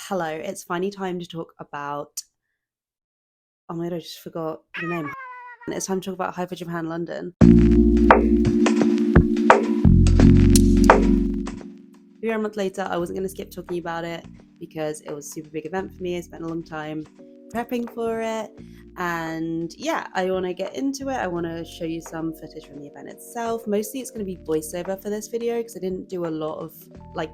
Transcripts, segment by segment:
Hello, it's finally time to talk about. Oh my god, I just forgot the name. It's time to talk about Hyper Japan London. Here a month later, I wasn't going to skip talking about it because it was a super big event for me. I spent a long time prepping for it, and yeah, I want to get into it. I want to show you some footage from the event itself. Mostly it's going to be voiceover for this video because I didn't do a lot of like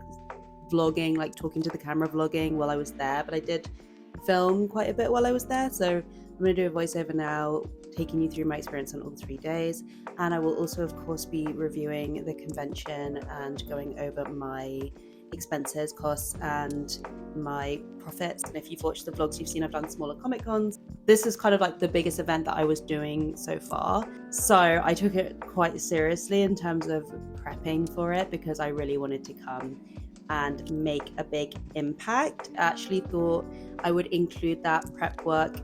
vlogging, like talking to the camera vlogging while I was there, but I did film quite a bit while I was there. So I'm going to do a voiceover now, taking you through my experience on all 3 days. And I will also, of course, be reviewing the convention and going over my expenses, costs, and my profits. And if you've watched the vlogs, you've seen I've done smaller Comic Cons. This is kind of like the biggest event that I was doing so far. So I took it quite seriously in terms of prepping for it because I really wanted to come and make a big impact. I actually thought I would include that prep work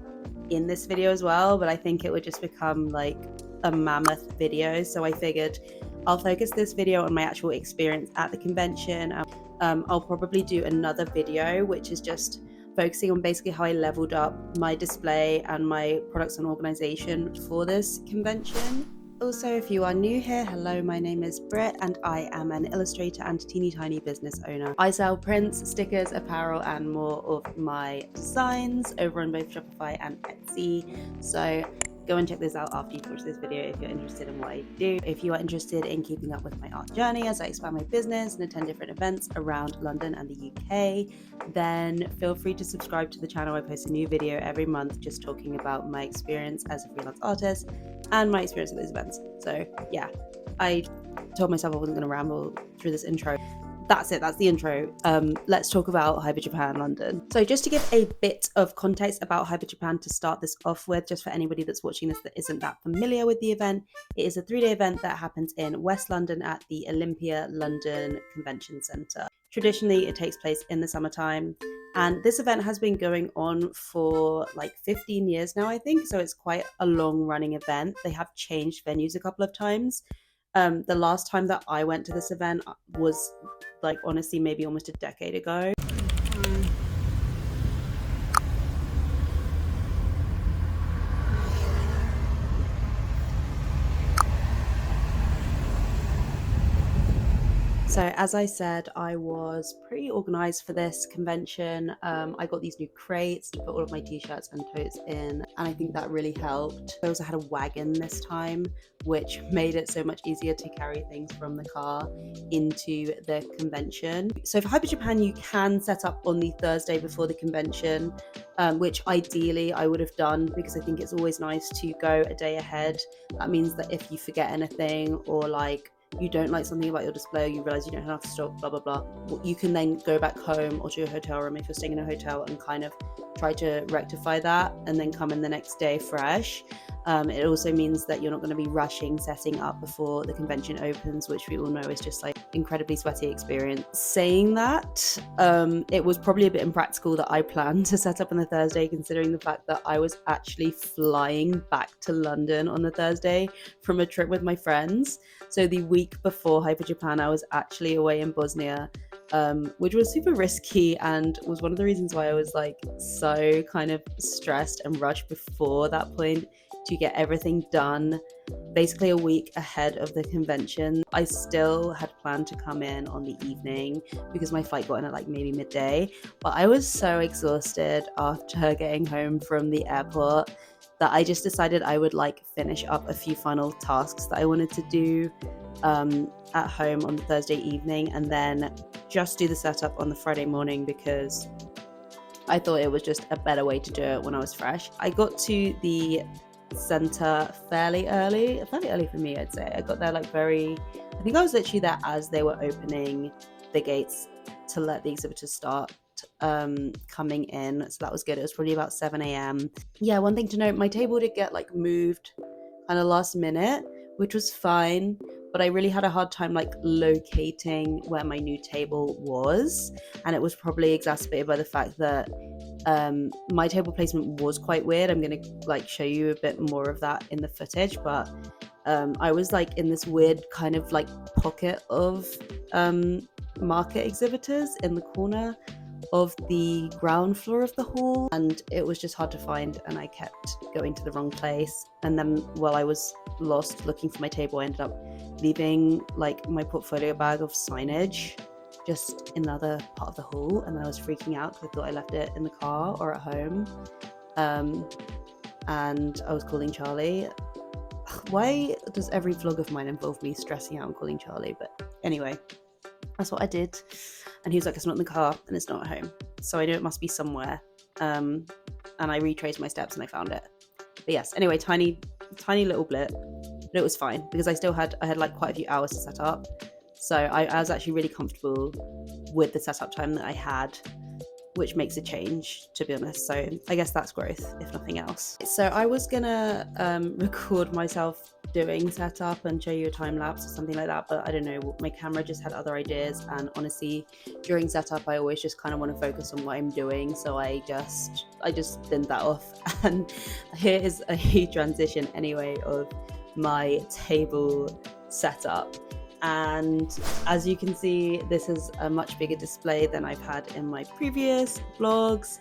in this video as well, but I think it would just become like a mammoth video. So I figured I'll focus this video on my actual experience at the convention. I'll probably do another video which is just focusing on basically how I leveled up my display and my products and organization for this convention. Also, if you are new here, hello, my name is Britt and I am an illustrator and teeny tiny business owner. I sell prints, stickers, apparel and more of my designs over on both Shopify and Etsy. So go and check this out after you watch this video if you're interested in what I do. If you are interested in keeping up with my art journey as I expand my business and attend different events around London and the UK, then feel free to subscribe to the channel. I post a new video every month just talking about my experience as a freelance artist and my experience at those events. So yeah, I told myself I wasn't going to ramble through this intro. That's it, that's the intro. Let's talk about Hyper Japan London. So just to give a bit of context about Hyper Japan to start this off with, just for anybody that's watching this that isn't that familiar with the event, it is a 3-day event that happens in West London at the Olympia London Convention Centre. Traditionally, it takes place in the summertime, and this event has been going on for like 15 years now, I think, so it's quite a long running event. They have changed venues a couple of times. The last time that I went to this event was like honestly maybe almost a decade ago. So as I said, I was pretty organized for this convention. I got these new crates to put all of my t-shirts and totes in, and I think that really helped. I also had a wagon this time, which made it so much easier to carry things from the car into the convention. So for Hyper Japan, you can set up on the Thursday before the convention, which ideally I would have done because I think it's always nice to go a day ahead. That means that if you forget anything or like you don't like something about your display, or you realize you don't have enough stock, blah blah blah, you can then go back home or to your hotel room if you're staying in a hotel and kind of try to rectify that and then come in the next day fresh. It also means that you're not going to be rushing setting up before the convention opens, which we all know is just like incredibly sweaty experience. Saying that, it was probably a bit impractical that I planned to set up on the Thursday, considering the fact that I was actually flying back to London on the Thursday from a trip with my friends. So the week before Hyper Japan, I was actually away in Bosnia, which was super risky and was one of the reasons why I was like so kind of stressed and rushed before that point to get everything done basically a week ahead of the convention. I still had planned to come in on the evening because my flight got in at like maybe midday, but I was so exhausted after getting home from the airport that I just decided I would like finish up a few final tasks that I wanted to do at home on the Thursday evening and then just do the setup on the Friday morning because I thought it was just a better way to do it when I was fresh. I got to the center fairly early for me, I'd say. I got there like I think I was literally there as they were opening the gates to let the exhibitors start coming in, so that was good. It was probably about 7 a.m. Yeah, one thing to note, my table did get like moved kind of last minute, which was fine, but I really had a hard time like locating where my new table was, and it was probably exacerbated by the fact that my table placement was quite weird. I'm gonna like show you a bit more of that in the footage, but I was like in this weird kind of like pocket of market exhibitors in the corner of the ground floor of the hall, and it was just hard to find, and I kept going to the wrong place. And then while I was lost looking for my table, I ended up leaving like my portfolio bag of signage just in another part of the hall, and then I was freaking out because I thought I left it in the car or at home. And I was calling Charlie. Why does every vlog of mine involve me stressing out and calling Charlie? But anyway, that's what I did. And he was like, it's not in the car and it's not at home. So I knew it must be somewhere. And I retraced my steps and I found it. But yes, anyway, tiny little blip. But it was fine because I had like quite a few hours to set up. So I was actually really comfortable with the setup time that I had, which makes a change, to be honest. So I guess that's growth, if nothing else. So I was gonna record myself doing setup and show you a time lapse or something like that, but I don't know, my camera just had other ideas, and honestly, during setup I always just kind of want to focus on what I'm doing, so I just binned that off. And here is a transition anyway of my table setup. And as you can see, this is a much bigger display than I've had in my previous vlogs,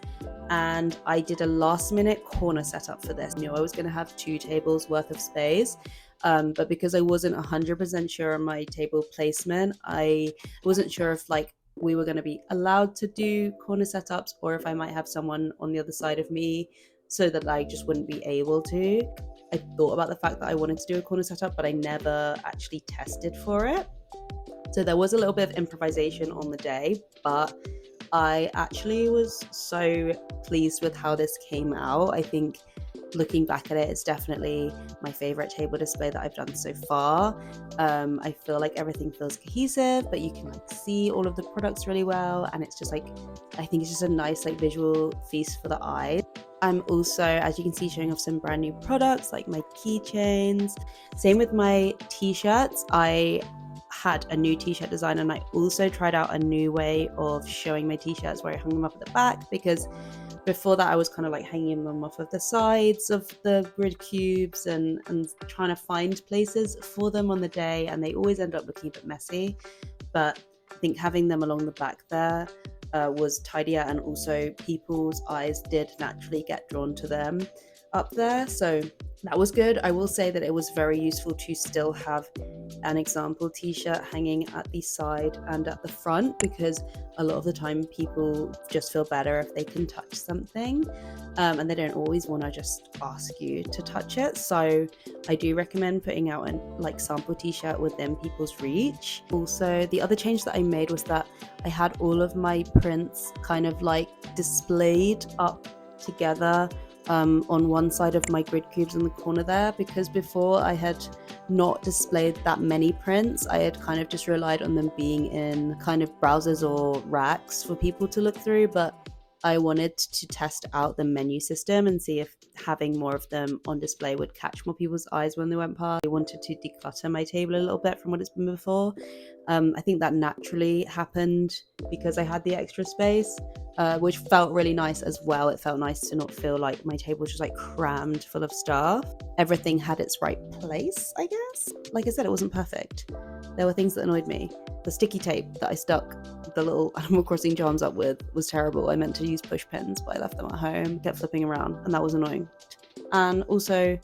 and I did a last minute corner setup for this. I knew I was going to have 2 tables worth of space, but because I wasn't 100% sure on my table placement, I wasn't sure if like we were going to be allowed to do corner setups or if I might have someone on the other side of me so that I just wouldn't be able to. I thought about the fact that I wanted to do a corner setup, but I never actually tested for it. So there was a little bit of improvisation on the day, but I actually was so pleased with how this came out. I think looking back at it, it's definitely my favorite table display that I've done so far. I feel like everything feels cohesive, but you can like see all of the products really well, and it's just like, I think it's just a nice like visual feast for the eye. I'm also, as you can see, showing off some brand new products like my keychains. Same with my t-shirts. I had a new t-shirt design, and I also tried out a new way of showing my t-shirts where I hung them up at the back, because before that I was kind of like hanging them off of the sides of the grid cubes and trying to find places for them on the day, and they always end up looking a bit messy. But I think having them along the back there was tidier, and also people's eyes did naturally get drawn to them up there, so that was good. I will say that it was very useful to still have an example t-shirt hanging at the side and at the front, because a lot of the time people just feel better if they can touch something, and they don't always want to just ask you to touch it. So I do recommend putting out an like sample t-shirt within people's reach. Also, the other change that I made was that I had all of my prints kind of like displayed up together on one side of my grid cubes in the corner there, because before I had not displayed that many prints. I had kind of just relied on them being in kind of browsers or racks for people to look through, but I wanted to test out the menu system and see if having more of them on display would catch more people's eyes when they went past. I wanted to declutter my table a little bit from what it's been before. I think that naturally happened because I had the extra space, which felt really nice as well. It felt nice to not feel like my table was just like crammed full of stuff. Everything had its right place, I guess. Like I said, it wasn't perfect. There were things that annoyed me. The sticky tape that I stuck the little Animal Crossing charms up with was terrible. I meant to use push pins, but I left them at home, kept flipping around, and that was annoying. And also,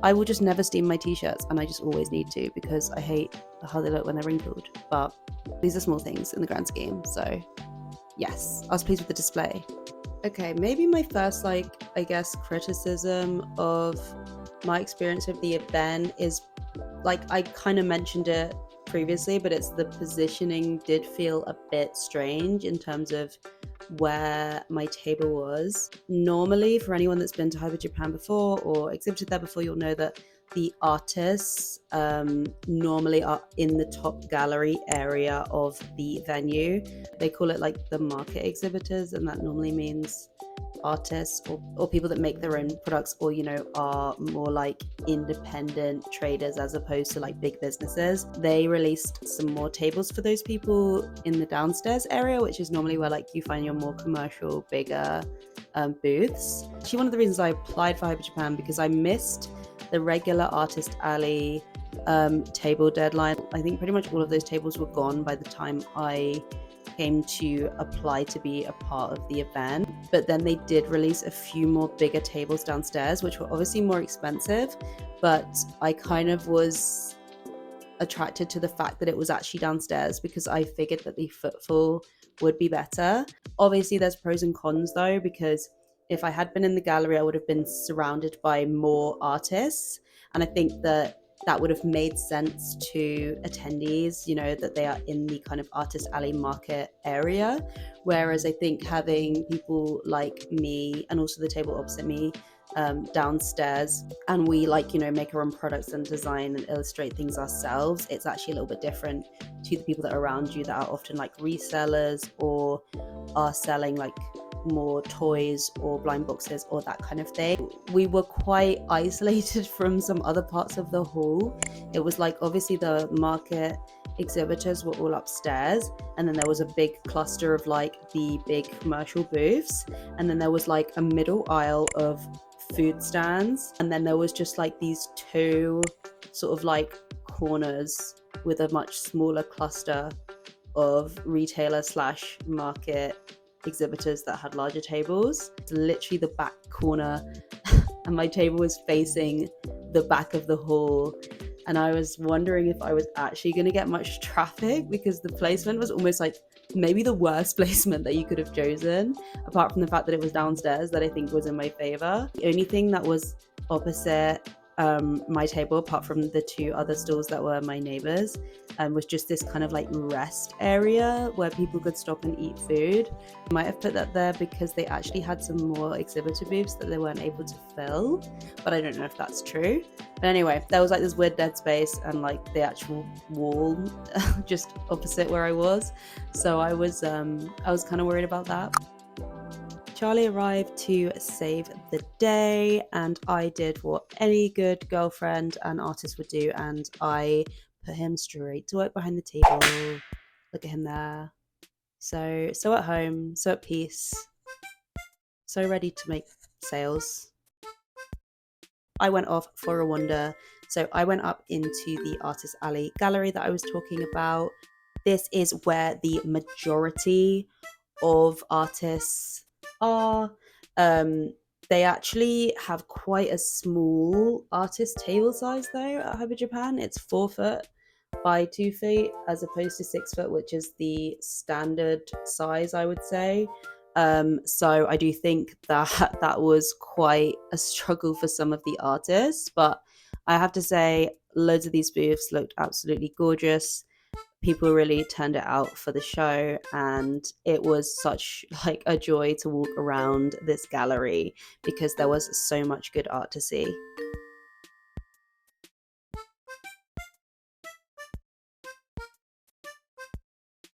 I will just never steam my t-shirts, and I just always need to because I hate how they look when they're wrinkled. But these are small things in the grand scheme, so yes, I was pleased with the display. Okay, maybe my first, like, I guess, criticism of my experience of the event is, like, I kind of mentioned it previously, but it's the positioning did feel a bit strange in terms of where my table was. Normally, for anyone that's been to Hyper Japan before or exhibited there before, you'll know that the artists normally are in the top gallery area of the venue. They call it like the market exhibitors, and that normally means artists or people that make their own products, or you know, are more like independent traders as opposed to like big businesses. They released some more tables for those people in the downstairs area, which is normally where like you find your more commercial, bigger booths. Actually, one of the reasons I applied for Hyper Japan because I missed the regular Artist Alley table deadline. I think pretty much all of those tables were gone by the time I came to apply to be a part of the event. But then they did release a few more bigger tables downstairs, which were obviously more expensive, but I kind of was attracted to the fact that it was actually downstairs because I figured that the footfall would be better. Obviously, there's pros and cons though, because if I had been in the gallery, I would have been surrounded by more artists. And I think that that would have made sense to attendees, you know, that they are in the kind of artist alley market area. Whereas I think having people like me and also the table opposite me downstairs, and we like, you know, make our own products and design and illustrate things ourselves, it's actually a little bit different to the people that are around you that are often like resellers or are selling like more toys or blind boxes or that kind of thing. We were quite isolated from some other parts of the hall. It was like obviously the market exhibitors were all upstairs, and then there was a big cluster of like the big commercial booths, and then there was like a middle aisle of food stands, and then there was just like these two sort of like corners with a much smaller cluster of retailer slash market exhibitors that had larger tables. It's literally the back corner and my table was facing the back of the hall, and I was wondering if I was actually going to get much traffic because the placement was almost like maybe the worst placement that you could have chosen, apart from the fact that it was downstairs, that I think was in my favor. The only thing that was opposite my table, apart from the two other stalls that were my neighbors, was just this kind of like rest area where people could stop and eat food. I might have put that there because they actually had some more exhibitor booths that they weren't able to fill, but I don't know if that's true. But anyway, there was like this weird dead space and like the actual wall just opposite where I was, so I was kind of worried about that. Charlie arrived to save the day, and I did what any good girlfriend and artist would do, and I put him straight to work behind the table. Look at him there. So at home, so at peace, so ready to make sales. I went off for a wander. So I went up into the Artist Alley gallery that I was talking about. This is where the majority of artists are. They actually have quite a small artist table size though at Hyper Japan. It's 4 foot by 2 feet as opposed to 6 foot, which is the standard size, I would say. So I do think that that was quite a struggle for some of the artists, but I have to say loads of these booths looked absolutely gorgeous. People really turned it out for the show, and it was such like a joy to walk around this gallery because there was so much good art to see.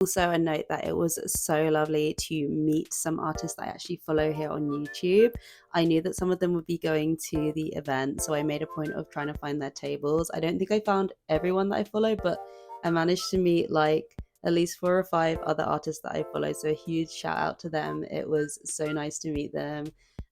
Also a note that it was so lovely to meet some artists I actually follow here on YouTube. I knew that some of them would be going to the event, so I made a point of trying to find their tables. I don't think I found everyone that I follow, but I managed to meet like at least 4 or 5 other artists that I follow, so a huge shout out to them. It was so nice to meet them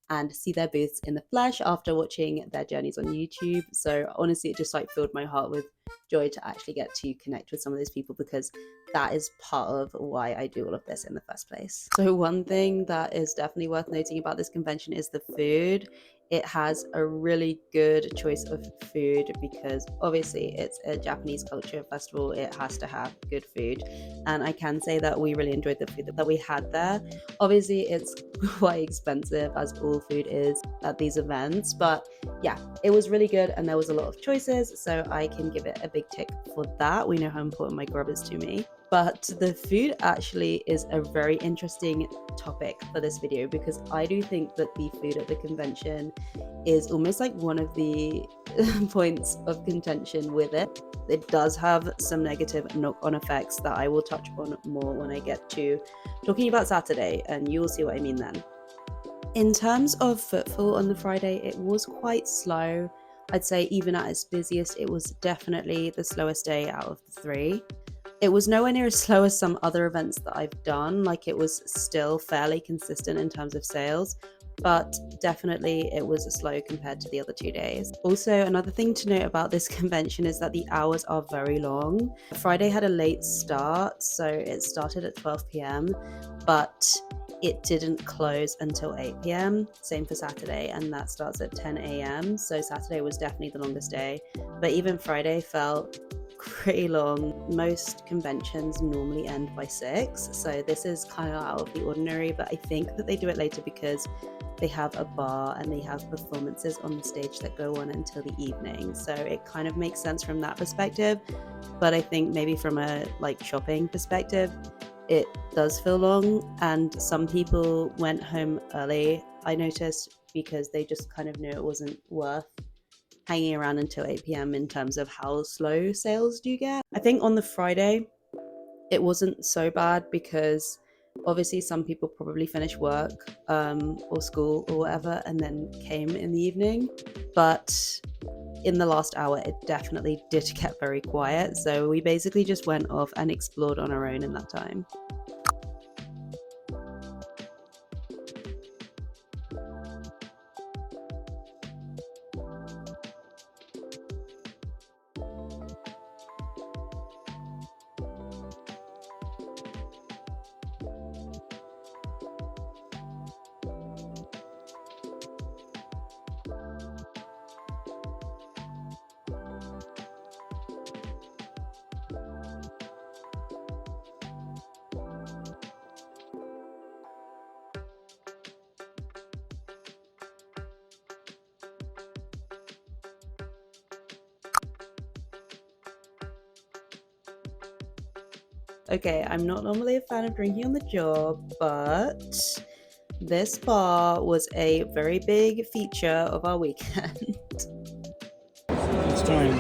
and see their booths in the flesh after watching their journeys on YouTube. So honestly, it just like filled my heart with joy to actually get to connect with some of these people, because that is part of why I do all of this in the first place. So one thing that is definitely worth noting about this convention is the food. It has a really good choice of food because obviously it's a Japanese culture festival. It has to have good food. And I can say that we really enjoyed the food that we had there. Obviously it's quite expensive, as all food is at these events, but yeah, it was really good and there was a lot of choices, so I can give it a big tick for that. We know how important my grub is to me. But the food actually is a very interesting topic for this video, because I do think that the food at the convention is almost like one of the points of contention with it. It does have some negative knock-on effects that I will touch on more when I get to talking about Saturday, and you will see what I mean then. In terms of footfall on the Friday, it was quite slow. I'd say even at its busiest, it was definitely the slowest day out of the 3. It was nowhere near as slow as some other events that I've done. Like, it was still fairly consistent in terms of sales, but definitely it was slow compared to the other 2 days. Also, another thing to note about this convention is that the hours are very long. Friday had a late start, so it started at 12 p.m, but it didn't close until 8 p.m. Same for Saturday, and that starts at 10 a.m. So Saturday was definitely the longest day, but even Friday felt pretty long. Most conventions normally end by 6, so this is kind of out of the ordinary, but I think that they do it later because they have a bar and they have performances on the stage that go on until the evening, so it kind of makes sense from that perspective. But I think maybe from a shopping perspective, it does feel long, and some people went home early, I noticed, because they just kind of knew it wasn't worth hanging around until 8 p.m. in terms of how slow sales do get. I think on the Friday, it wasn't so bad because obviously some people probably finished work or school or whatever and then came in the evening. But in the last hour, it definitely did get very quiet. So we basically just went off and explored on our own in that time. Okay, I'm not normally a fan of drinking on the job, but this bar was a very big feature of our weekend. It's time.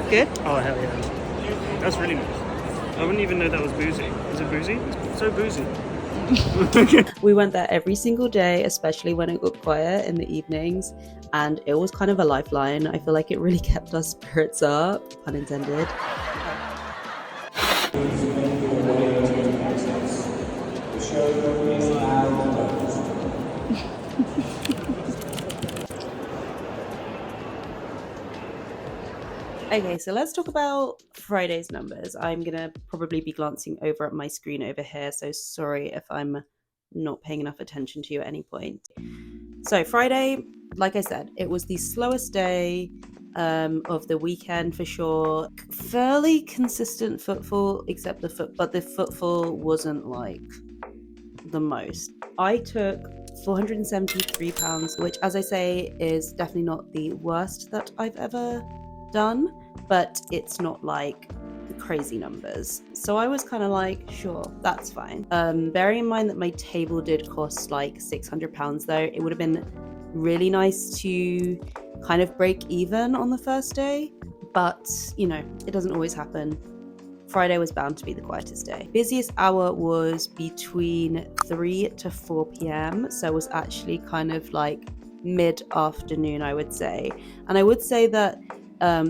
Good? Oh, hell yeah. That's really nice. I wouldn't even know that was boozy. Is it boozy? It's so boozy. We went there every single day, especially when it got quiet in the evenings, and it was kind of a lifeline. I feel like it really kept our spirits up, pun intended. Okay, so let's talk about Friday's numbers. I'm gonna probably be glancing over at my screen over here, so sorry if I'm not paying enough attention to you at any point. So Friday, like I said, it was the slowest day of the weekend for sure. Fairly consistent footfall, except but the footfall wasn't like the most. I took £473, which, as I say, is definitely not the worst that I've ever done, but it's not like crazy numbers. So I was kind of like, sure, that's fine. Bearing in mind that my table did cost like £600 though, it would have been really nice to kind of break even on the first day, but you know, it doesn't always happen. Friday was bound to be the quietest day. Busiest hour was between 3 to 4 p.m. So it was actually kind of like mid-afternoon, I would say. And I would say that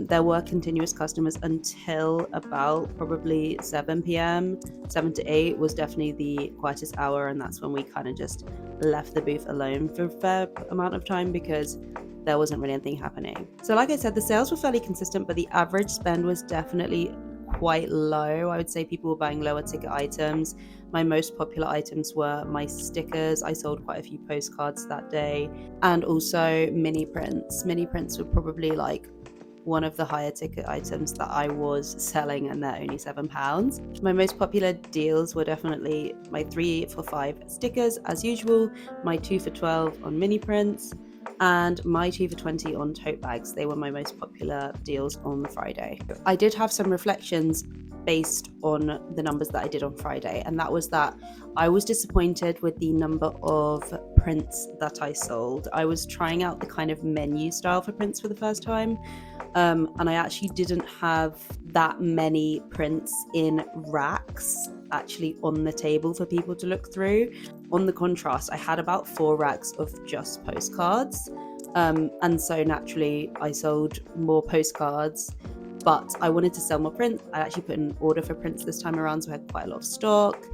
there were continuous customers until about probably 7 p.m. 7 to 8 was definitely the quietest hour, and that's when we kind of just left the booth alone for a fair amount of time because there wasn't really anything happening. So like I said, the sales were fairly consistent, but the average spend was definitely quite low. I would say people were buying lower ticket items. My most popular items were my stickers. I sold quite a few postcards that day, and also mini prints. Mini prints were probably like one of the higher ticket items that I was selling, and they're only £7. My most popular deals were definitely my 3 for 5 stickers as usual, my 2 for 12 on mini prints, and my 2 for 20 on tote bags. They were my most popular deals on the Friday. I did have some reflections based on the numbers that I did on Friday, and that was that I was disappointed with the number of prints that I sold. I was trying out the kind of menu style for prints for the first time, and I actually didn't have that many prints in racks actually on the table for people to look through. On the contrast, I had about 4 racks of just postcards, And so naturally I sold more postcards, but I wanted to sell more prints. I actually put an order for prints this time around, so I had quite a lot of stock,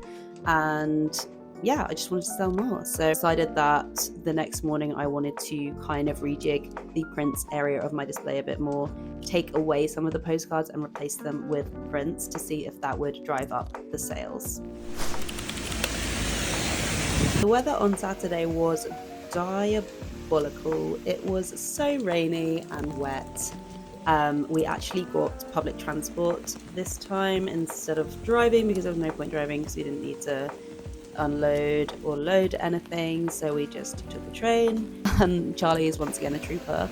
and yeah, I just wanted to sell more. So I decided that the next morning I wanted to kind of rejig the prints area of my display a bit more, take away some of the postcards and replace them with prints to see if that would drive up the sales. The weather on Saturday was diabolical. It was so rainy and wet. We actually got public transport this time instead of driving, because there was no point driving because we didn't need to unload or load anything, so we just took the train. Charlie is once again a trooper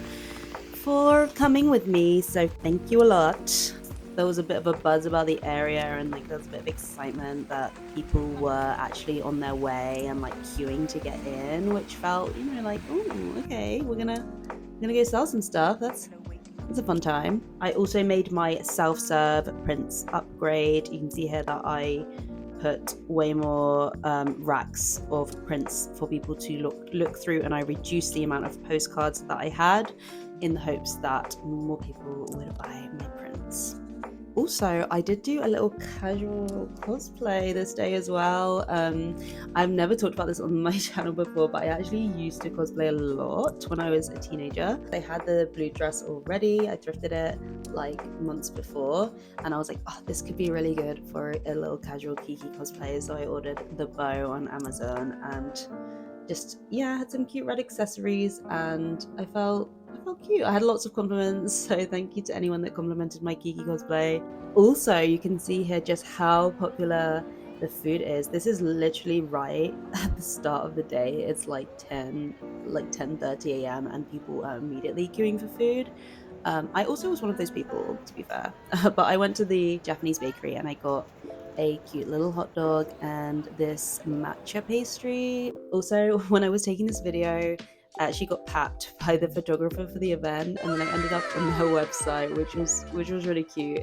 for coming with me, so thank you a lot. There was a bit of a buzz about the area, and like there was a bit of excitement that people were actually on their way and like queuing to get in, which felt, you know, like, oh, okay, we're gonna go sell some stuff. That's a fun time. I also made my self-serve prints upgrade. You can see here that I put way more racks of prints for people to look through, and I reduced the amount of postcards that I had in the hopes that more people would buy my prints. Also, I did do a little casual cosplay this day as well. I've never talked about this on my channel before, but I actually used to cosplay a lot when I was a teenager. I had the blue dress already. I thrifted it like months before, and I was like, oh, this could be really good for a little casual Kiki cosplay. So I ordered the bow on Amazon, and just, yeah, had some cute red accessories, and I felt cute. I had lots of compliments, so thank you to anyone that complimented my Kiki cosplay. Also, you can see here just how popular the food is. This is literally right at the start of the day. It's like 10:30 a.m. and people are immediately queuing for food. I also was one of those people, to be fair, but I went to the Japanese bakery and I got a cute little hot dog and this matcha pastry. Also, when I was taking this video, I actually got papped by the photographer for the event, and then I ended up on their website, which was really cute.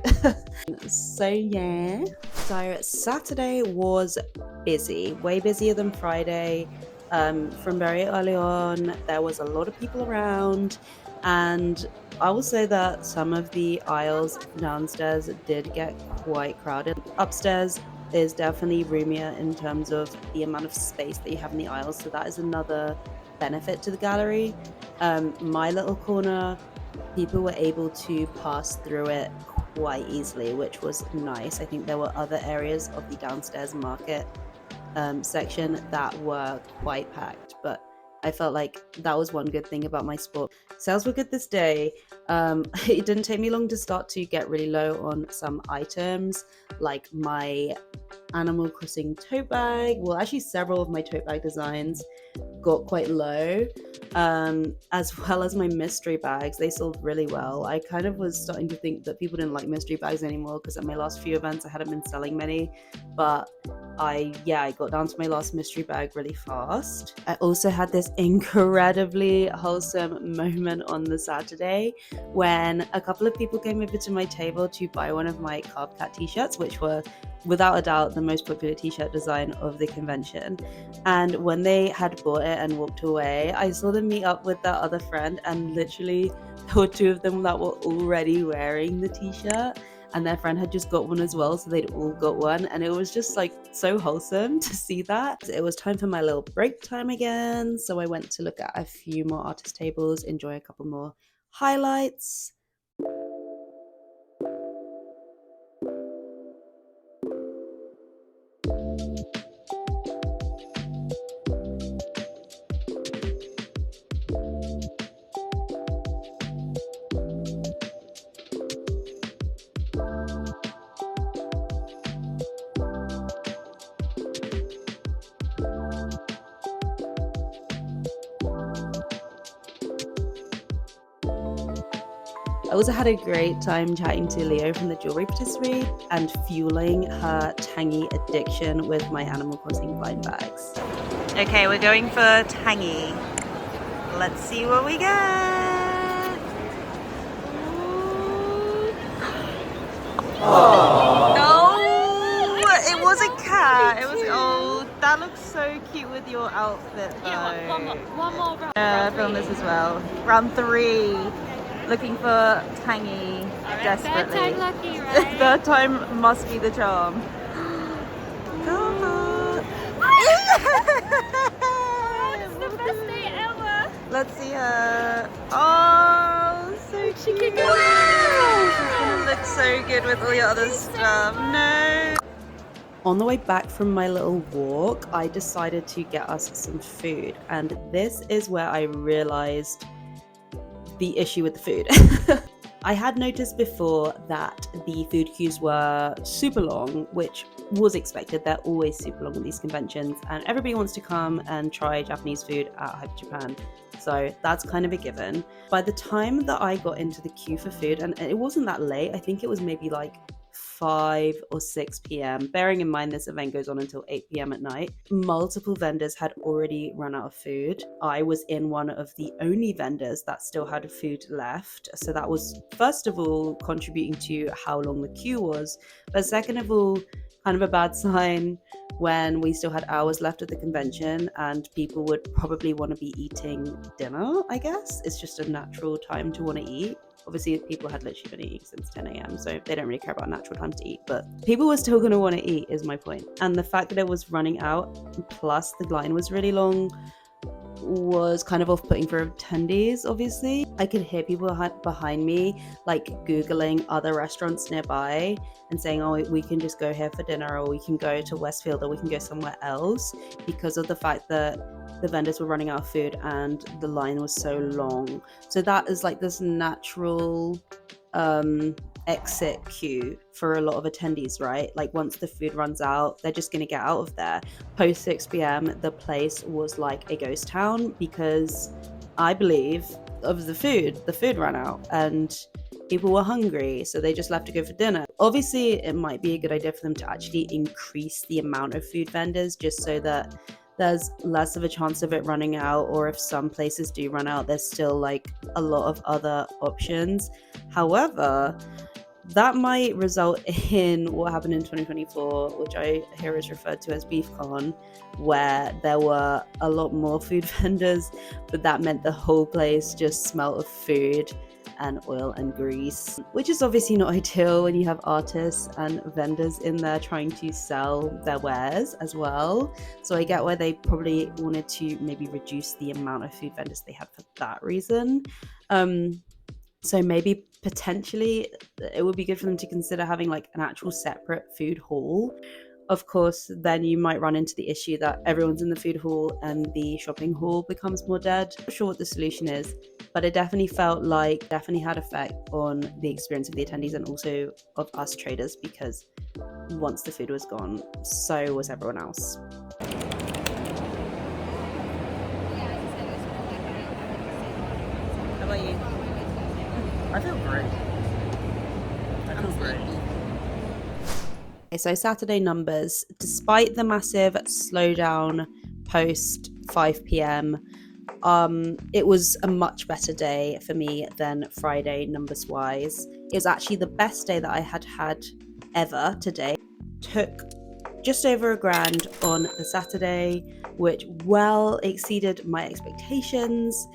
So yeah. So Saturday was busy, way busier than Friday. From very early on, there was a lot of people around, and I will say that some of the aisles downstairs did get quite crowded. Upstairs is definitely roomier in terms of the amount of space that you have in the aisles, so that is another benefit to the gallery. My little corner, people were able to pass through it quite easily, which was nice. I think there were other areas of the downstairs market section that were quite packed, but I felt like that was one good thing about my sport. Sales were good this day. It didn't take me long to start to get really low on some items, like my Animal Crossing tote bag. Well, actually several of my tote bag designs got quite low, as well as my mystery bags. They sold really well. I kind of was starting to think that people didn't like mystery bags anymore, because at my last few events I hadn't been selling many, but I got down to my last mystery bag really fast. I also had this incredibly wholesome moment on the Saturday when a couple of people came over to my table to buy one of my Carb Cat t-shirts, which were without a doubt the most popular t-shirt design of the convention. And when they had bought it and walked away, I saw them meet up with their other friend, and literally there were two of them that were already wearing the t-shirt, and their friend had just got one as well, so they'd all got one, and it was just like so wholesome to see that. It was time for my little break time again, so I went to look at a few more artist tables, enjoy a couple more highlights. I also had a great time chatting to Leo from the Jewelry Patisserie and fueling her tangy addiction with my Animal Crossing blind bags. Okay, we're going for tangy. Let's see what we get. Oh, it was a cat. It was, oh, that looks so cute with with your outfit though. Yeah, one more round. I filmed this as well. Round 3. Looking for Tangy desperately. Third time lucky, right? Third time must be the charm. God. It's the best day ever. Let's see her. Oh, so cute. She's gonna look so good with all your other stuff. No. On the way back from my little walk, I decided to get us some food, and this is where I realized the issue with the food. I had noticed before that the food queues were super long, which was expected. They're always super long at these conventions, and everybody wants to come and try Japanese food at Hyper Japan. So that's kind of a given. By the time that I got into the queue for food, and it wasn't that late, I think it was maybe like 5 or 6 p.m. Bearing in mind this event goes on until 8 p.m. at night, multiple vendors had already run out of food. I was in one of the only vendors that still had food left. So that was, first of all, contributing to how long the queue was, but second of all, kind of a bad sign when we still had hours left at the convention and people would probably want to be eating dinner, I guess. It's just a natural time to want to eat. Obviously, people had literally been eating since 10 a.m, so they don't really care about natural time to eat, but people were still going to want to eat is my point. And the fact that it was running out, plus the line was really long, was kind of off-putting for attendees, obviously. I could hear people behind me like Googling other restaurants nearby and saying, oh, we can just go here for dinner, or we can go to Westfield, or we can go somewhere else, because of the fact that the vendors were running out of food and the line was so long. So that is like this natural exit queue for a lot of attendees, right? Like once the food runs out, they're just going to get out of there. Post 6 p.m, the place was like a ghost town because I believe of the food ran out and people were hungry, so they just left to go for dinner. Obviously, it might be a good idea for them to actually increase the amount of food vendors just so that there's less of a chance of it running out, or if some places do run out, there's still like a lot of other options. However, that might result in what happened in 2024, which I hear is referred to as BeefCon, where there were a lot more food vendors, but that meant the whole place just smelled of food and oil and grease, which is obviously not ideal when you have artists and vendors in there trying to sell their wares as well. So I get why they probably wanted to maybe reduce the amount of food vendors they had for that reason. So maybe potentially it would be good for them to consider having like an actual separate food hall. Of course, then you might run into the issue that everyone's in the food hall and the shopping hall becomes more dead. I'm not sure what the solution is, but it definitely felt like definitely had effect on the experience of the attendees and also of us traders, because once the food was gone, so was everyone else. How about you? I feel great. I feel great. So Saturday numbers, despite the massive slowdown post 5 p.m, it was a much better day for me than Friday numbers wise. It was actually the best day that I had ever today. Took just over $1,000 on the Saturday, which well exceeded my expectations.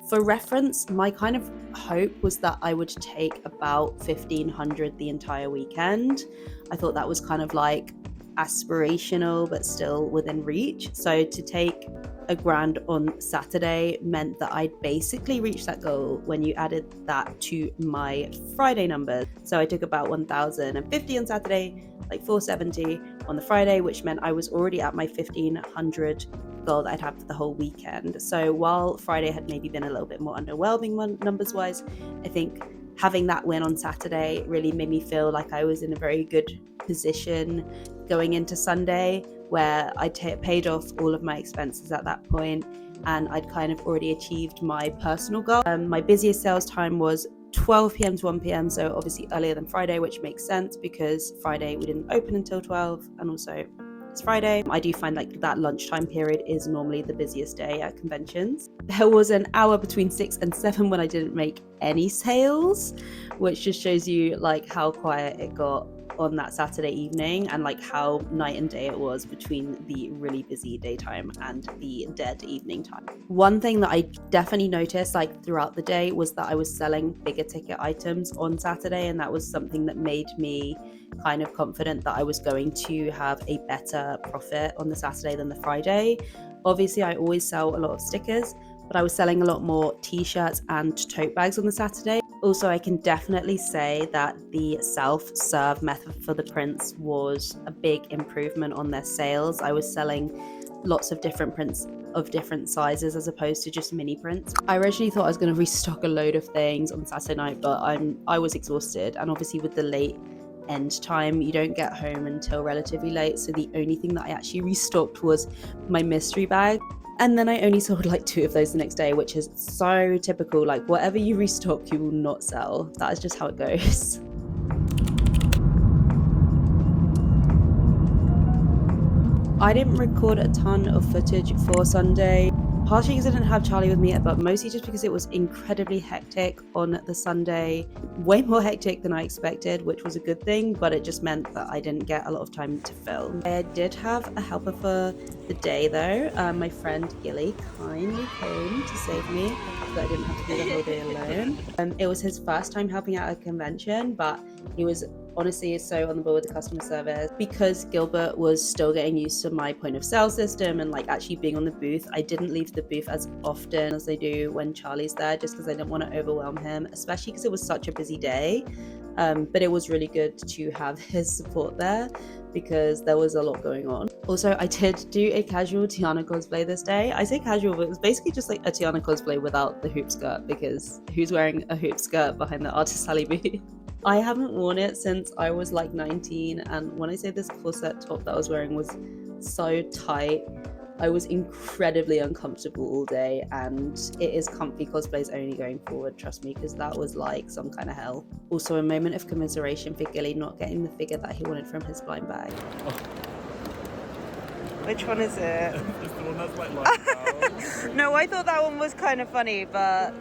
For reference, my kind of hope was that I would take about 1,500 the entire weekend. I thought that was kind of like aspirational, but still within reach. So to take $1,000 on Saturday meant that I'd basically reached that goal when you added that to my Friday numbers. So I took about 1,050 on Saturday, like 470 on the Friday, which meant I was already at my 1,500 goal that I'd have for the whole weekend. So while Friday had maybe been a little bit more underwhelming numbers wise, I think having that win on Saturday really made me feel like I was in a very good position going into Sunday, where I paid off all of my expenses at that point and I'd kind of already achieved my personal goal. My busiest sales time was 12 p.m. to 1 p.m, so obviously earlier than Friday, which makes sense because Friday we didn't open until 12, and also it's Friday. I do find like that lunchtime period is normally the busiest day at conventions. There was an hour between 6 and 7 when I didn't make any sales, which just shows you like how quiet it got on that Saturday evening and like how night and day it was between the really busy daytime and the dead evening time. One thing that I definitely noticed like throughout the day was that I was selling bigger ticket items on Saturday, and that was something that made me kind of confident that I was going to have a better profit on the Saturday than the Friday. Obviously, I always sell a lot of stickers, but I was selling a lot more t-shirts and tote bags on the Saturday. Also, I can definitely say that the self-serve method for the prints was a big improvement on their sales. I was selling lots of different prints of different sizes as opposed to just mini prints. I originally thought I was going to restock a load of things on Saturday night, but I was exhausted, and obviously with the late end time, you don't get home until relatively late, so the only thing that I actually restocked was my mystery bag. And then I only sold like 2 of those the next day, which is so typical. Like whatever you restock, you will not sell. That is just how it goes. I didn't record a ton of footage for Sunday, partially because I didn't have Charlie with me, but mostly just because it was incredibly hectic on the Sunday. Way more hectic than I expected, which was a good thing, but it just meant that I didn't get a lot of time to film. I did have a helper for the day though. My friend Gilly kindly came to save me so that I didn't have to do the whole day alone. It was his first time helping out at a convention, but he was honestly so on the board with the customer service. Because Gilbert was still getting used to my point of sale system and like actually being on the booth, I didn't leave the booth as often as I do when Charlie's there, just because I didn't want to overwhelm him, especially because it was such a busy day. But it was really good to have his support there because there was a lot going on. Also, I did do a casual Tiana cosplay this day. I say casual, but it was basically just like a Tiana cosplay without the hoop skirt, because who's wearing a hoop skirt behind the Artist Alley booth? I haven't worn it since I was like 19, and when I say this corset top that I was wearing was so tight, I was incredibly uncomfortable all day, and it is comfy cosplays only going forward, trust me, because that was like some kind of hell. Also, a moment of commiseration for Gilly not getting the figure that he wanted from his blind bag. Which one is it? It's the one that's like No, I thought that one was kind of funny, but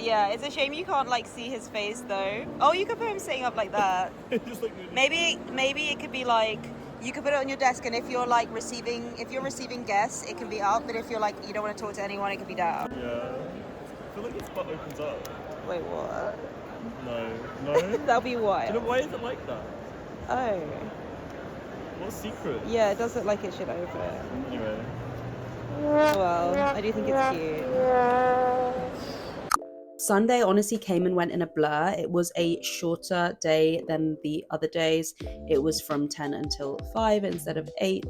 yeah, it's a shame you can't like see his face though. Oh, you could put him sitting up like that. Just like Maybe it could be like, you could put it on your desk, and if you're receiving guests, it can be up, but if you're like, you don't want to talk to anyone, it can be down. Yeah. I feel like this spot opens up. Wait, what? No. That'll be why. You know, why is it like that? Oh. What secret? Yeah, it does look like it should open. Anyway. Well, I do think it's cute. Sunday honestly came and went in a blur. It was a shorter day than the other days. It was from 10 until 5 instead of 8,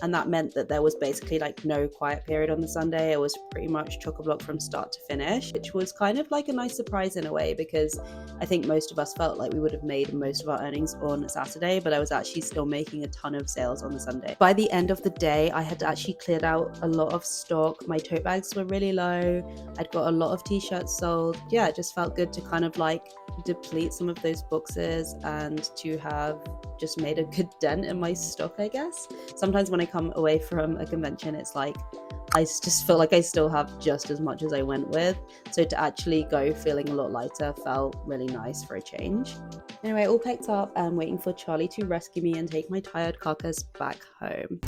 and that meant that there was basically like no quiet period on the Sunday. It was pretty much chock-a-block from start to finish, which was kind of like a nice surprise in a way, because I think most of us felt like we would have made most of our earnings on Saturday, but I was actually still making a ton of sales on the Sunday. By the end of the day, I had actually cleared out a lot of stock. My tote bags were really low. I'd got a lot of t-shirts sold. Yeah, it just felt good to kind of like deplete some of those boxes and to have just made a good dent in my stock, I guess. Sometimes when I come away from a convention, it's like I just feel like I still have just as much as I went with. So to actually go feeling a lot lighter felt really nice for a change. Anyway, all packed up and waiting for Charlie to rescue me and take my tired carcass back home.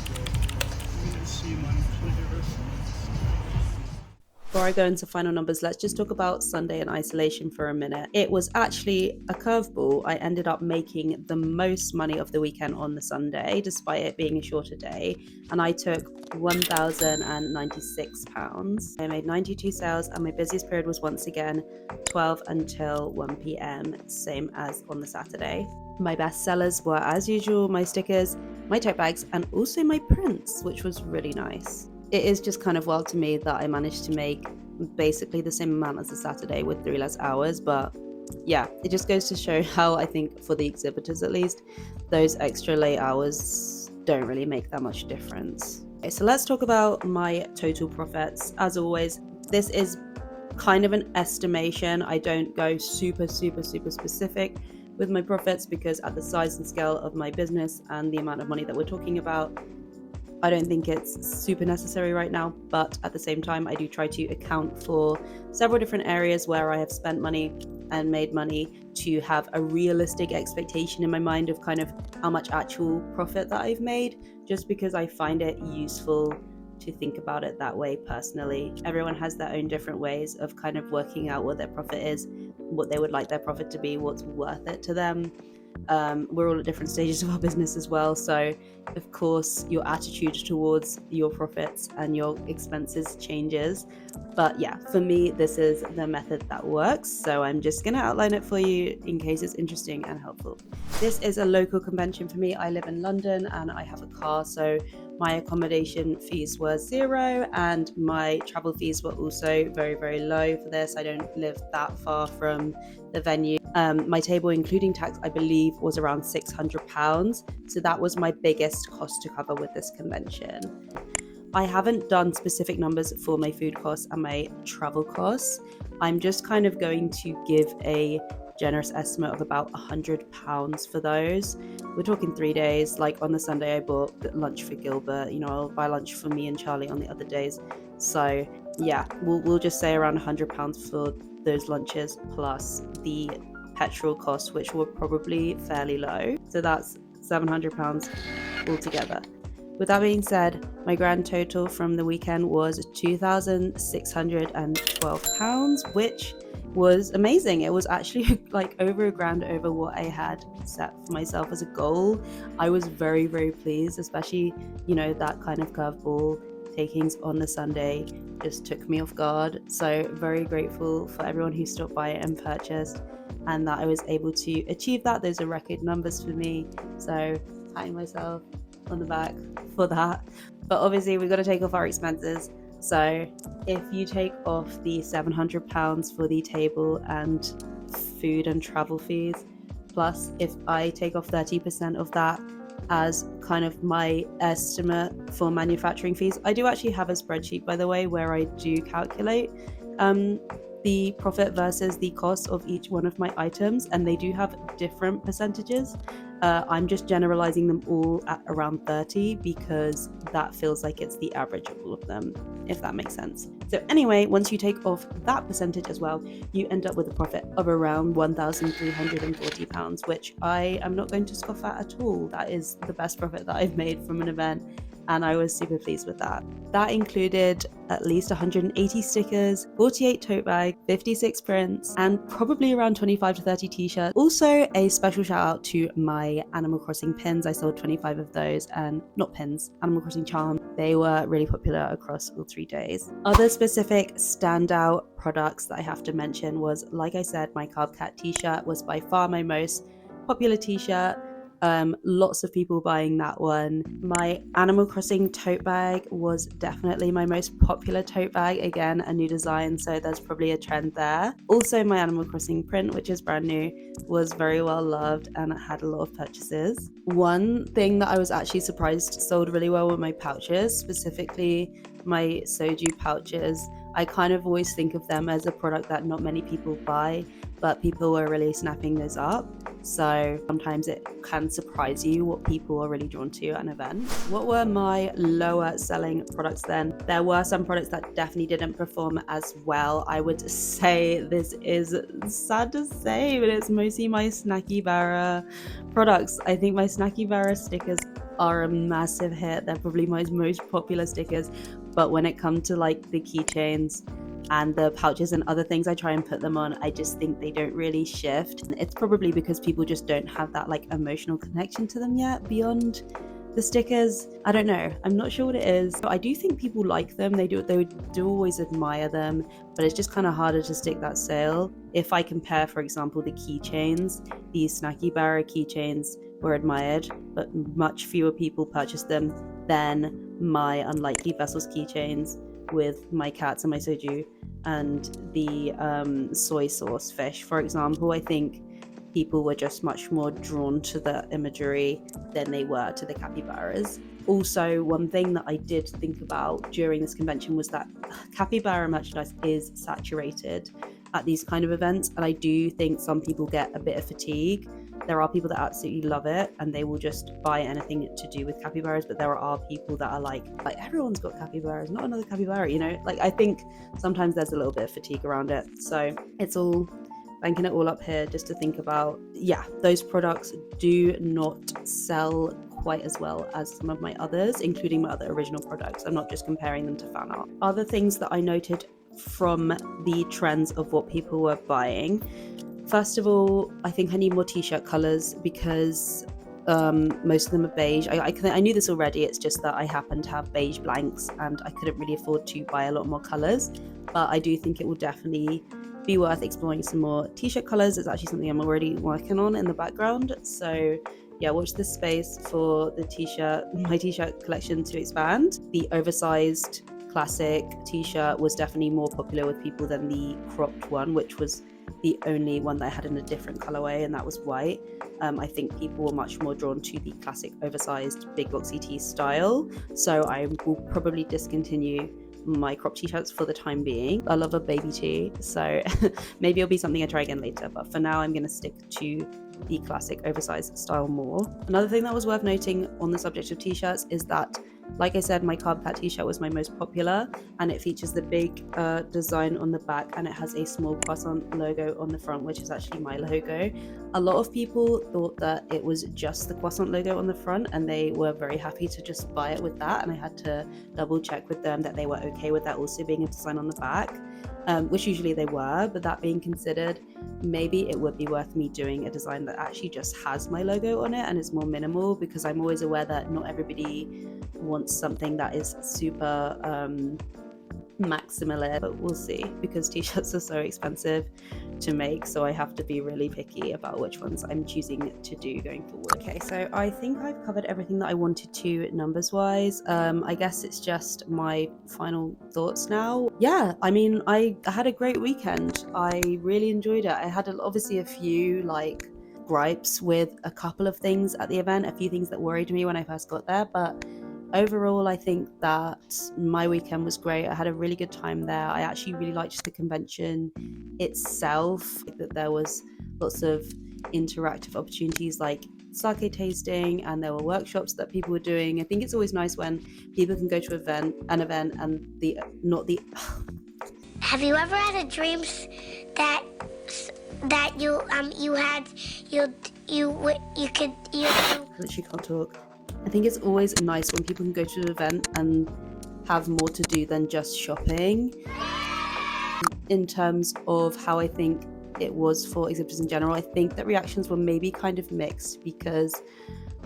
Before I go into final numbers, let's just talk about Sunday in isolation for a minute. It was actually a curveball. I ended up making the most money of the weekend on the Sunday, despite it being a shorter day, and I took £1,096. I made 92 sales, and my busiest period was once again 12 until 1 p.m, same as on the Saturday. My best sellers were, as usual, my stickers, my tote bags, and also my prints, which was really nice. It is just kind of wild to me that I managed to make basically the same amount as the Saturday with 3 less hours, but yeah, it just goes to show how I think for the exhibitors at least, those extra late hours don't really make that much difference. Okay, so let's talk about my total profits. As always, this is kind of an estimation. I don't go super specific with my profits, because at the size and scale of my business and the amount of money that we're talking about, I don't think it's super necessary right now, but at the same time, I do try to account for several different areas where I have spent money. and made money to have a realistic expectation in my mind of kind of how much actual profit that I've made, just because I find it useful to think about it that way personally. Everyone has their own different ways of kind of working out what their profit is, what they would like their profit to be, what's worth it to them. We're all at different stages of our business as well, so of course your attitude towards your profits and your expenses changes. But yeah, for me this is the method that works, so I'm just going to outline it for you in case it's interesting and helpful. This is a local convention for me. I live in London and I have a car, so my accommodation fees were 0 and my travel fees were also very, very low for this. I don't live that far from the venue. My table, including tax, I believe was around £600. So that was my biggest cost to cover with this convention. I haven't done specific numbers for my food costs and my travel costs. I'm just kind of going to give a generous estimate of about £100 for those. We're talking 3 days. Like on the Sunday I bought lunch for Gilbert, I'll buy lunch for me and Charlie on the other days. So yeah, we'll just say around £100 for those lunches plus the petrol costs, which were probably fairly low. So that's £700 altogether. With that being said, my grand total from the weekend was £2,612, which was amazing. It was actually like over £1,000 over what I had set for myself as a goal. I was very, very pleased, especially, that kind of curveball takings on the Sunday just took me off guard. So very grateful for everyone who stopped by and purchased, and that I was able to achieve that. Those are record numbers for me. So patting myself on the back for that. But obviously we've got to take off our expenses. So if you take off the £700 for the table and food and travel fees, plus if I take off 30% of that as kind of my estimate for manufacturing fees, I do actually have a spreadsheet, by the way, where I do calculate the profit versus the cost of each one of my items, and they do have different percentages. I'm just generalizing them all at around 30 because that feels like it's the average of all of them, if that makes sense. So anyway, once you take off that percentage as well, you end up with a profit of around £1,340, which I am not going to scoff at all. That is the best profit that I've made from an event, and I was super pleased with that. That included at least 180 stickers, 48 tote bags, 56 prints, and probably around 25 to 30 t-shirts. Also, a special shout out to my Animal Crossing pins. I sold 25 of those, and not pins, Animal Crossing charms. They were really popular across all 3 days. Other specific standout products that I have to mention was, like I said, my Carb Cat t-shirt was by far my most popular t-shirt. Lots of people buying that one. My Animal Crossing tote bag was definitely my most popular tote bag. Again, a new design, so there's probably a trend there. Also, my Animal Crossing print, which is brand new, was very well loved and it had a lot of purchases. One thing that I was actually surprised sold really well were my pouches, specifically my soju pouches. I kind of always think of them as a product that not many people buy, but people were really snapping those up. So sometimes it can surprise you what people are really drawn to at an event. What were my lower selling products then? There were some products that definitely didn't perform as well. I would say this is sad to say, but it's mostly my Snacky Barra products. I think my Snacky Barra stickers are a massive hit. They're probably my most popular stickers. But when it comes to like the keychains and the pouches and other things I try and put them on, I just think they don't really shift. It's probably because people just don't have that like emotional connection to them yet beyond the stickers. I don't know. I'm not sure what it is. But I do think people like them. They do always admire them, but it's just kind of harder to stick that sale. If I compare, for example, the keychains, these Snacky Barra keychains were admired, but much fewer people purchased them than my Unlikely Vessels keychains with my cats and my soju and the soy sauce fish, for example. I think people were just much more drawn to the imagery than they were to the capybaras. Also, one thing that I did think about during this convention was that capybara merchandise is saturated at these kind of events, and I do think some people get a bit of fatigue. There are people that absolutely love it and they will just buy anything to do with capybaras, but there are people that are like everyone's got capybaras, not another capybara, Like I think sometimes there's a little bit of fatigue around it. So it's all banking it all up here just to think about, yeah, those products do not sell quite as well as some of my others, including my other original products. I'm not just comparing them to fan art. Other things that I noted from the trends of what people were buying. First of all, I think I need more t-shirt colors because most of them are beige. I knew this already, it's just that I happen to have beige blanks and I couldn't really afford to buy a lot more colors, but I do think it will definitely be worth exploring some more t-shirt colors. It's actually something I'm already working on in the background, so yeah, watch this space for my t-shirt collection to expand. The oversized classic t-shirt was definitely more popular with people than the cropped one, which was the only one that I had in a different colorway, and that was white. I think people were much more drawn to the classic oversized big boxy tee style, so I will probably discontinue my crop t-shirts for the time being. I love a baby tee, so maybe it'll be something I try again later, but for now I'm going to stick to the classic oversized style more. Another thing that was worth noting on the subject of t-shirts is that, like I said, my Carb Cat t-shirt was my most popular, and it features the big design on the back, and it has a small croissant logo on the front, which is actually my logo. A lot of people thought that it was just the croissant logo on the front, and they were very happy to just buy it with that, and I had to double check with them that they were okay with that also being a design on the back, which usually they were. But that being considered, maybe it would be worth me doing a design that actually just has my logo on it and is more minimal, because I'm always aware that not everybody wants something that is super maximalist, but we'll see, because t-shirts are so expensive to make, so I have to be really picky about which ones I'm choosing to do going forward. Okay, so I think I've covered everything that I wanted to numbers wise. I guess it's just my final thoughts now. Yeah, I mean, I had a great weekend. I really enjoyed it. I had obviously a few like gripes with a couple of things at the event, a few things that worried me when I first got there, but overall, I think that my weekend was great. I had a really good time there. I actually really liked the convention itself, that there was lots of interactive opportunities like sake tasting, and there were workshops that people were doing. I think it's always nice when people can go to an event and Have you ever had a dream that you literally can't talk. I think it's always nice when people can go to an event and have more to do than just shopping. In terms of how I think it was for exhibitors in general, I think that reactions were maybe kind of mixed, because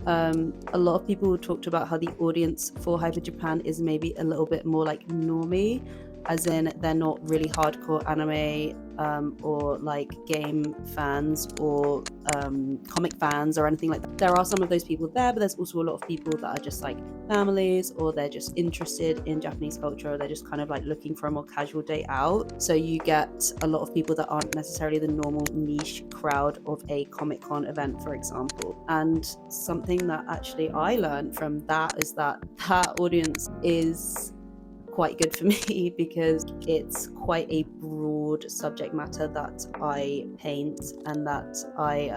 a lot of people talked about how the audience for Hyper Japan is maybe a little bit more like normie, as in they're not really hardcore anime or like game fans or comic fans or anything like that. There are some of those people there, but there's also a lot of people that are just like families, or they're just interested in Japanese culture, or they're just kind of like looking for a more casual day out. So you get a lot of people that aren't necessarily the normal niche crowd of a Comic-Con event, for example. And something that actually I learned from that is that audience is quite good for me, because it's quite a broad subject matter that I paint and that I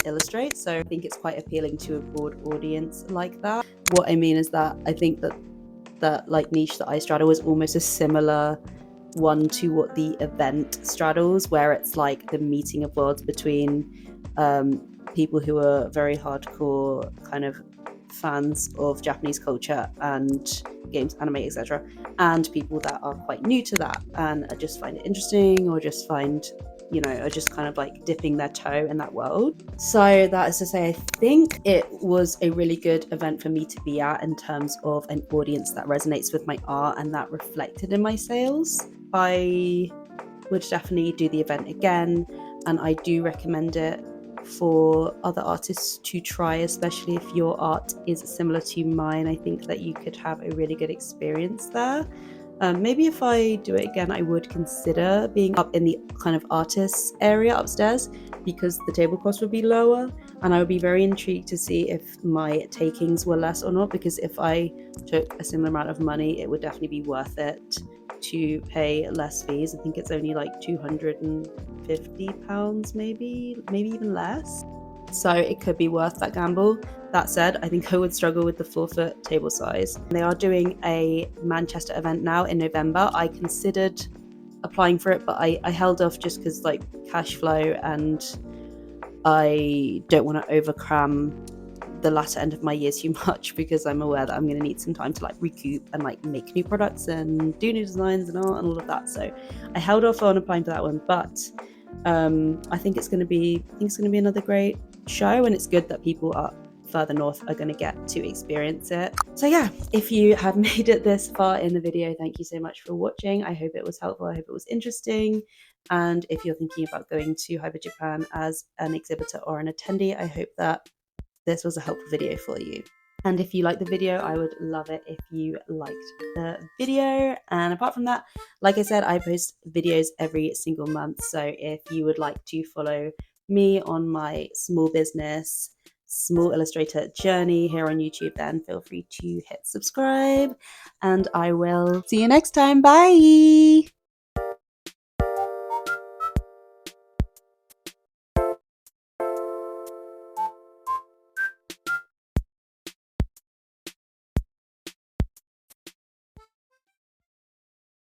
illustrate, so I think it's quite appealing to a broad audience like that. What I mean is that I think that like niche that I straddle is almost a similar one to what the event straddles, where it's like the meeting of worlds between people who are very hardcore kind of fans of Japanese culture and games, anime, etc., and people that are quite new to that and just find it interesting, or just find, are just kind of like dipping their toe in that world. So that is to say, I think it was a really good event for me to be at in terms of an audience that resonates with my art and that reflected in my sales. I would definitely do the event again, and I do recommend it for other artists to try, especially if your art is similar to mine. I think that you could have a really good experience there. Maybe if I do it again, I would consider being up in the kind of artists area upstairs, because the table cost would be lower, and I would be very intrigued to see if my takings were less or not, because if I took a similar amount of money, it would definitely be worth it to pay less fees. I think it's only like £250, maybe even less. So it could be worth that gamble. That said, I think I would struggle with the 4-foot table size. They are doing a Manchester event now in November. I considered applying for it, but I held off just because like cash flow, and I don't want to overcram the latter end of my year too much, because I'm aware that I'm going to need some time to like recoup and like make new products and do new designs and art and all of that. So I held off on applying for that one, but I think it's going to be another great show, and it's good that people are further north are going to get to experience it. So yeah, if you have made it this far in the video, thank you so much for watching. I hope it was helpful. I hope it was interesting. And if you're thinking about going to Hyper Japan as an exhibitor or an attendee, I hope that this was a helpful video for you. And if you liked the video, I would love it if you liked the video. And apart from that, like I said, I post videos every single month. So if you would like to follow me on my small business, small illustrator journey here on YouTube, then feel free to hit subscribe. And I will see you next time. Bye!